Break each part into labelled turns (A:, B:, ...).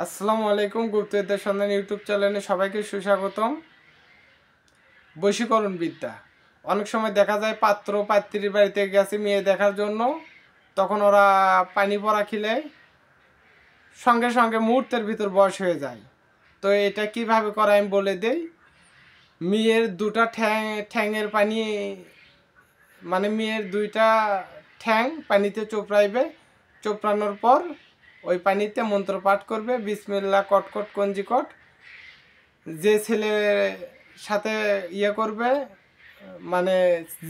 A: আসসালামু আলাইকুম। গুপ্তবিদ্যার সন্ধান ইউটিউব চ্যানেলে সবাইকে সুস্বাগতম। বশীকরণ বিদ্যা। অনেক সময় দেখা যায় পাত্র পাত্রীর বাড়িতে গেছে মেয়ে দেখার জন্য, তখন ওরা পানি পড়া খেলে সঙ্গে সঙ্গে মুহূর্তের ভিতর বয়স হয়ে যায়। তো এটা কিভাবে করে আমি বলে দেই। মেয়ের দুটা ঠ্যাঙের পানি, মানে মেয়ের দুইটা ঠ্যাং পানিতে চোপড়াইবে। চোপড়ানোর পর ওই পানিতে মন্ত্র পাঠ করবে, বিসমিল্লাহ কটকট কঞ্জিকট। যে ছেলের সাথে করবে, মানে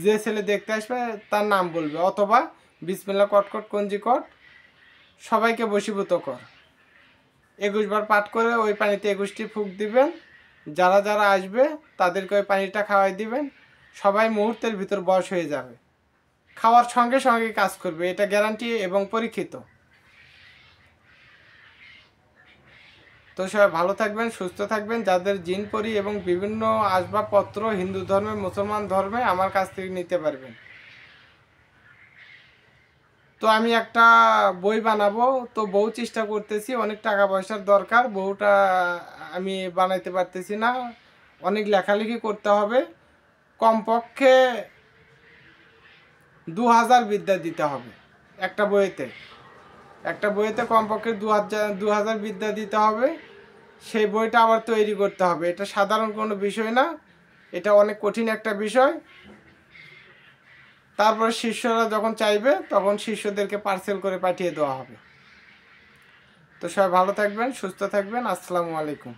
A: যে ছেলে দেখতে আসবে তার নাম বলবে, অথবা বিসমিল্লাহ কটকট কঞ্জিকট সবাইকে বশীভূত কর 21 বার পাঠ করে ওই পানিতে 21টি ফুঁক দিবেন। যারা যারা আসবে তাদেরকে ওই পানিটা খাওয়াই দিবেন। সবাই মুহূর্তের ভিতর বয়স হয়ে যাবে, খাওয়ার সঙ্গে সঙ্গে কাজ করবে, এটা গ্যারান্টি এবং পরীক্ষিত। তো সবাই ভালো থাকবেন, সুস্থ থাকবেন। যাদের জিন পরি এবং বিভিন্ন আসবাবপত্র হিন্দু ধর্মে মুসলমান ধর্মে আমার কাছ থেকে নিতে পারবেন। তো আমি একটা বই বানাবো, তো বউ চেষ্টা করতেছি, অনেক টাকা পয়সার দরকার, বউটা আমি বানাইতে পারতেছি না, অনেক লেখালেখি করতে হবে। কমপক্ষে 2000 বিদ্যা দিতে হবে একটা বইয়েতে কমপক্ষে 2000 বিদ্যা দিতে হবে। সেই বইটা আবার তৈরি করতে হবে। এটা সাধারণ কোনো বিষয় না, এটা অনেক কঠিন একটা বিষয়। তারপরে শিষ্যরা যখন চাইবে তখন শিষ্যদেরকে পার্সেল করে পাঠিয়ে দেওয়া হবে। তো সবাই ভালো থাকবেন, সুস্থ থাকবেন। আসসালামু আলাইকুম।